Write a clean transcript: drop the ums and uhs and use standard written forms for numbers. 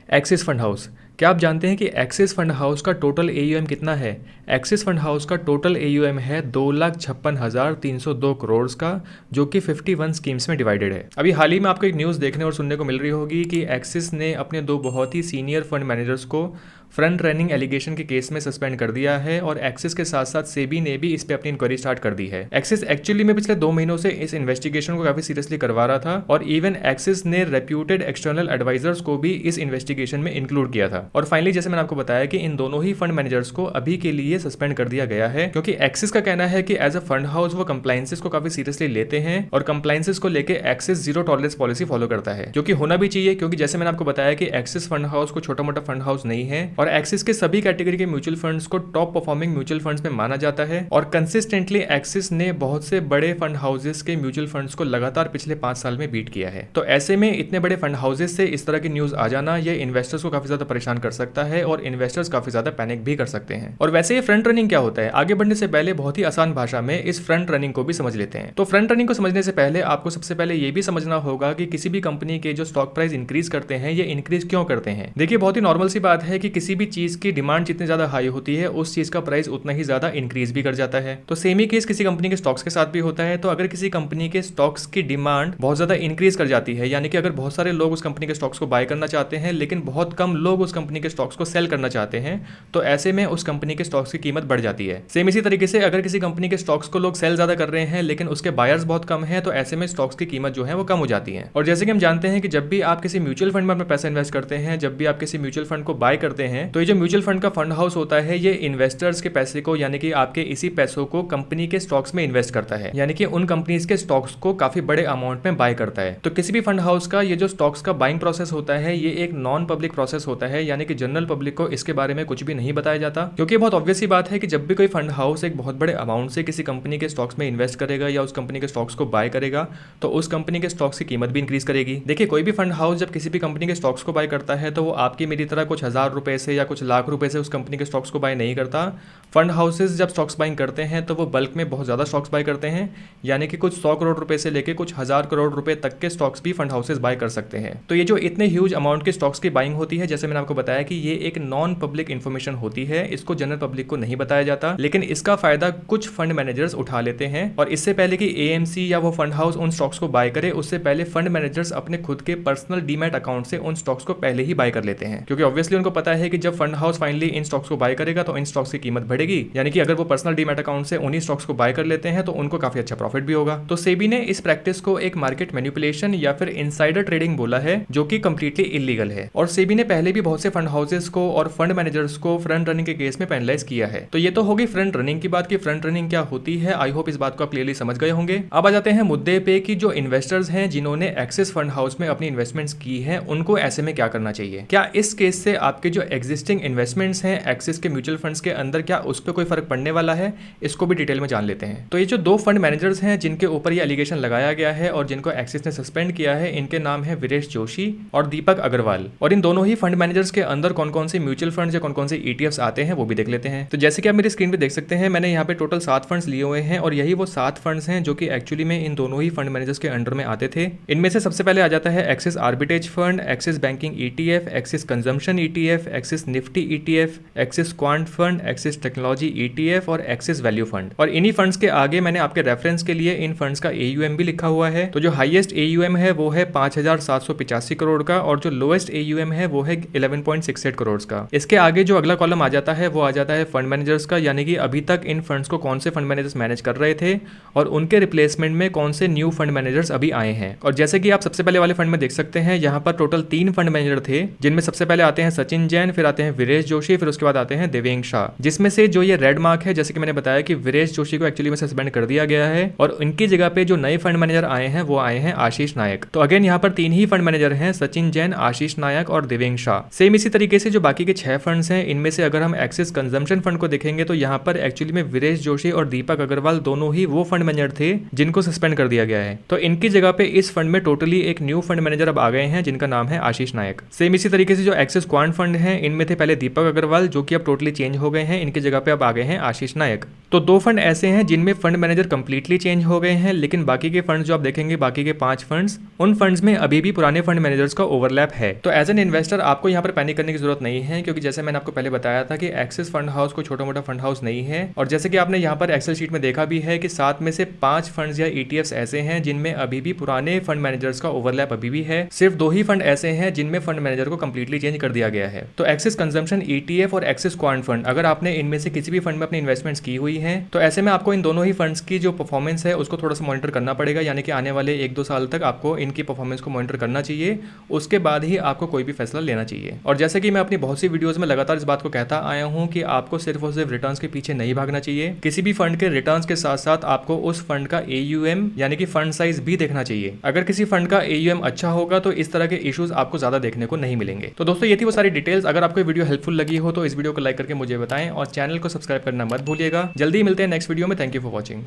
Axis fund house. क्या आप जानते हैं कि एक्सिस फंड हाउस का टोटल एयूएम कितना है? एक्सिस फंड हाउस का टोटल एयूएम है 2,56,302 करोड़ का, जो कि 51 स्कीम्स में डिवाइडेड है। अभी हाल ही में आपको एक न्यूज़ देखने और सुनने को मिल रही होगी कि एक्सिस ने अपने दो बहुत ही सीनियर फंड मैनेजर्स को फ्रंट रनिंग एलिगेशन के केस में सस्पेंड कर दिया है और एक्सिस के साथ साथ सेबी ने भी इस पे अपनी इंक्वायरी स्टार्ट कर दी है। एक्सिस एक्चुअली में पिछले 2 महीनों से इस इन्वेस्टिगेशन को काफी सीरियसली करवा रहा था और इवन एक्सिस ने रेप्यूटेड एक्सटर्नल एडवाइजर्स को भी इस इन्वेस्टिगेशन में इंक्लूड किया था। और फाइनली जैसे मैंने आपको बताया कि इन दोनों ही फंड मैनेजर्स को अभी के लिए सस्पेंड कर दिया गया है, क्योंकि एक्सिस का कहना है कि एज अ फंड हाउस वो कंप्लायंसेस को काफी सीरियसली लेते हैं और कंप्लायंसेस को लेके axis zero tolerance policy follow करता है, जो कि होना भी चाहिए, क्योंकि जैसे मैंने आपको बताया कि एक्सिस फंड हाउस को छोटा मोटा फंड हाउस नहीं है और एक्सिस के सभी कैटेगरी के म्यूचुअल फंड्स को टॉप परफॉर्मिंग म्यूचुअल फंड्स में माना जाता है और कंसिस्टेंटली एक्सिस ने बहुत से बड़े फंड हाउसेस के म्यूचुअल फंड्स को लगातार पिछले 5 साल में बीट किया है। तो ऐसे में इतने बड़े फंड हाउसेस से इस तरह की न्यूज आ जाना ये इन्वेस्टर्स को काफी ज्यादा परेशान कर सकता है और इन्वेस्टर्स काफी ज्यादा पैनिक भी कर सकते हैं। और वैसे ये फ्रंट रनिंग क्या होता है, आगे बढ़ने से पहले बहुत ही आसान भाषा में इस फ्रंट रनिंग को भी समझ लेते हैं। तो फ्रंट रनिंग को समझने से पहले आपको सबसे पहले ये भी समझना होगा कि किसी भी कंपनी के जो स्टॉक प्राइस इंक्रीज करते हैं ये इंक्रीज क्यों करते हैं। देखिए बहुत ही नॉर्मल सी बात है कि किसी भी चीज की डिमांड जितनी ज्यादा हाई होती है उस चीज का प्राइस उतना ही ज्यादा इंक्रीज भी कर जाता है। तो सेम ही केस किसी कंपनी के स्टॉक्स के साथ भी होता है। तो अगर किसी कंपनी के स्टॉक्स की डिमांड बहुत ज्यादा इंक्रीज कर जाती है, यानी कि अगर बहुत सारे लोग उस कंपनी के स्टॉक्स को बाय करना चाहते हैं लेकिन बहुत कम लोग उस कंपनी के स्टॉक्स को सेल करना चाहते हैं, तो ऐसे में उस कंपनी के स्टॉक्स की कीमत बढ़ जाती है। सेम इसी तरीके से अगर किसी कंपनी के स्टॉक्स को लोग सेल ज्यादा कर रहे हैं लेकिन उसके बायर्स बहुत कम है, तो ऐसे में स्टॉक्स की कीमत जो है वो कम हो जाती है। और जैसे कि हम जानते हैं कि जब भी आप किसी म्यूचुअल फंड में अपना पैसा इन्वेस्ट करते हैं, जब भी आप किसी म्यूचुअल फंड को बाय करते हैं, तो ये जो म्यूचुअल फंड का फंड हाउस होता है ये इन्वेस्टर्स के पैसे को, यानी कि आपके इसी पैसों को कंपनी के स्टॉक्स में इन्वेस्ट करता है, यानी कि उन कंपनीज के स्टॉक्स को काफी बड़े अमाउंट में बाय करता है। तो किसी भी फंड हाउस का ये जो स्टॉक्स का बाइंग प्रोसेस होता है ये एक नॉन पब्लिक प्रोसेस होता है, यानी कि जनरल पब्लिक को इसके बारे में कुछ भी नहीं बताया जाता, क्योंकि बहुत ऑब्वियस सी बात है कि जब भी कोई फंड हाउस एक बहुत बड़े अमाउंट से किसी कंपनी के स्टॉक्स में इन्वेस्ट करेगा या उस कंपनी के स्टॉक्स को बाय करेगा तो उस कंपनी के स्टॉक्स की कीमत भी इंक्रीज करेगी। देखिए कोई भी फंड हाउस जब किसी भी कंपनी के स्टॉक्स को बाय करता है तो वो आपकी मेरी तरह कुछ हजार रुपए से या कुछ लाख रुपए से उस कंपनी के स्टॉक्स को बाय नहीं करता। फंड हाउसेस जब स्टॉक्स बाइंग करते हैं तो वो बल्क में बहुत ज़्यादा स्टॉक्स बाय करते हैं, यानी कि कुछ 100 करोड़ रुपए से लेके कुछ 1000 करोड़ रुपए तक के स्टॉक्स भी फंड हाउसेस बाय कर सकते हैं। तो ये जो इतने ह्यूज अमाउंट के स्टॉक्स की बाइंग होती है, जैसे मैंने आपको बताया कि ये एक नॉन पब्लिक इन्फॉर्मेशन होती है, इसको जनरल पब्लिक को नहीं बताया जाता, लेकिन इसका फायदा कुछ फंड मैनेजर्स उठा लेते हैं। और इससे पहले कि एएमसी या वो फंड हाउस उन स्टॉक्स को बाय करे, उससे पहले फंड मैनेजर्स अपने खुद के पर्सनल डीमैट अकाउंट से उन स्टॉक्स को पहले ही बाय कर लेते हैं, क्योंकि ऑब्वियसली उनको पता है कि जब fund house finally in stocks को बाय करेगा तो इन स्टॉक्स की कीमत बढ़ेगी, यानी कि अगर वो पर्सनल डीमैट अकाउंट से उन्हीं स्टॉक्स को बाय कर लेते हैं तो उनको काफी अच्छा प्रॉफिट भी होगा। तो सेबी ने इस प्रैक्टिस को एक मार्केट मैनिपुलेशन या फिर इनसाइडर ट्रेडिंग बोला है, जो कि कंप्लीटली इलीगल है। और सेबी ने पहले भी बहुत से फंड हाउसेस को और फंड मैनेजर्स को फ्रंट रनिंग के केस में पेनलाइज किया है। तो ये तो होगी फ्रंट रनिंग की बात कि फ्रंट रनिंग क्या होती है। आई होप इस बात को आप क्लियरली समझ गए होंगे। अब आ जाते हैं मुद्दे पे कि जो इन्वेस्टर्स हैं जिन्होंने एक्सिस फंड हाउस में अपनी इन्वेस्टमेंट्स की हैं उनको ऐसे में क्या करना चाहिए। क्या इस केस से आपके जो एग्जिस्टिंग इन्वेस्टमेंट्स हैं एक्सिस के म्यूचुअल फंड्स के अंदर, क्या उस पर कोई फर्क पड़ने वाला है, इसको भी डिटेल में जान लेते हैं। तो ये जो दो फंड मैनेजर्स हैं जिनके ऊपर ये एलिगेशन लगाया गया है और जिनको एक्सिस ने सस्पेंड किया है, इनके नाम है वीरेश जोशी और दीपक अग्रवाल। और इन दोनों ही फंड मैनेजर्स के अंदर कौन कौन से म्यूचुअल फंड्स या कौन कौन से ईटीएफ्स आते हैं वो भी देख लेते हैं। तो जैसे कि आप मेरी स्क्रीन पे देख सकते हैं, मैंने यहाँ पे टोटल 7 फंड्स लिए हुए हैं और यही वो 7 फंड्स हैं जो कि एक्चुअली में इन दोनों ही फंड मैनेजर्स के अंडर में आते थे। इनमें से सबसे पहले आ जाता है axis arbitrage fund, axis banking ETF, axis consumption ETF, axis Nifty ETF, axis quant fund, axis technology ETF और एक्सिस वैल्यू फंड। और इन्हीं फंड्स के आगे मैंने आपके रेफरेंस के लिए इन फंड्स का एयूएम भी लिखा हुआ है। तो जो हाईएस्ट एयूएम है वो है 5,785 करोड़ का और जो लोएस्ट एयूएम है वो है 11.68 करोड़ का। इसके आगे जो अगला कॉलम आ जाता है वो आ जाता है फंड मैनेजर्स का, यानी कि अभी तक इन फंड्स को कौन से फंड मैनेजर्स मैनेज कर रहे थे और उनके रिप्लेसमेंट में कौन से न्यू फंड मैनेजर्स अभी आए हैं। और जैसे कि आप सबसे पहले वाले फंड में देख सकते हैं, यहाँ पर टोटल 3 फंड मैनेजर थे, जिनमें सबसे पहले आते हैं सचिन जैन, फिर आते हैं वीरेश जोशी, फिर उसके बाद आते हैं देवेंग शाह। जिसमें से जो ये रेड मार्क है, जैसे कि मैंने बताया कि वीरेश जोशी को एक्चुअली में सस्पेंड कर दिया गया है और उनकी जगह पे जो नए फंड मैनेजर आए हैं वो आए हैं आशीष नायक। तो अगेन यहाँ पर 3 ही फंड मैनेजर हैं, सचिन जैन, आशीष नायक और देवेंग शाह। सेम इसी तरीके से जो बाकी के 6 फंड्स हैं, इनमें से अगर हम एक्सिस कंजम्पशन फंड को देखेंगे तो यहाँ पर एक्चुअली में वीरेश जोशी और दीपक अग्रवाल दोनों ही वो फंड मैनेजर थे जिनको सस्पेंड कर दिया गया है। तो इनकी जगह पे इस फंड में टोटली एक न्यू फंड मैनेजर अब आ गए हैं जिनका नाम है आशीष नायक। सेम इसी तरीके से जो एक्सिस क्वांट फंड है, इनमें थे पहले दीपक अग्रवाल जो कि अब टोटली चेंज हो गए हैं, इनकी जगह पे अब आ गए हैं आशीष नायक। तो 2 फंड ऐसे हैं जिनमें फंड मैनेजर कंप्लीटली चेंज हो गए हैं, लेकिन बाकी के फंड्स जो आप देखेंगे, बाकी के 5 फंड्स, उन फंड्स में अभी भी पुराने फंड मैनेजर्स का ओवरलैप है। तो एज एन इन्वेस्टर आपको यहाँ पर पैनिक करने की जरूरत नहीं है, क्योंकि जैसे मैंने आपको पहले बताया था कि एक्सिस फंड हाउस कोई छोटा मोटा फंड हाउस नहीं है। और जैसे कि आपने यहाँ पर एक्सेल शीट में देखा भी है कि 7 में से 5 फंड्स या ईटीएफ्स ऐसे हैं जिनमें अभी भी पुराने फंड मैनेजर्स का ओवरलैप अभी भी है। सिर्फ 2 ही फंड ऐसे हैं जिनमें फंड मैनेजर को कंप्लीटली चेंज कर दिया गया है। तो एक्सिस कंजम्पशन ईटीएफ और एक्सिस क्वांट फंड, अगर आपने इनमें से किसी भी फंड में अपनी इन्वेस्टमेंट्स की हुई है, तो ऐसे में आपको इन दोनों ही फंड्स की जो परफॉर्मेंस है उसको थोड़ा सा मॉनिटर करना पड़ेगा। यानी कि आने वाले 1-2 साल तक आपको इनकी परफॉर्मेंस को मॉनिटर करना चाहिए, उसके बाद ही आपको कोई भी फैसला लेना चाहिए। और जैसे कि मैं अपनी बहुत सी वीडियोस में लगातार इस बात को कहता आया हूं कि आपको सिर्फ और सिर्फ रिटर्न्स के पीछे नहीं भागना चाहिए। किसी भी फंड के रिटर्न्स के साथ साथ आपको उस फंड का AUM यानी कि फंड साइज भी देखना चाहिए। अगर किसी फंड का AUM अच्छा होगा तो इस तरह के इश्यूज आपको ज्यादा देखने को नहीं मिलेंगे। तो दोस्तों, ये थी वो सारी डिटेल्स। अगर आपको वीडियो हेल्पफुल लगी हो तो इस वीडियो को लाइक करके मुझे बताएं और चैनल को सब्सक्राइब करना मत भूलिएगा। जल्दी मिलते हैं नेक्स्ट वीडियो में। Thank you for watching.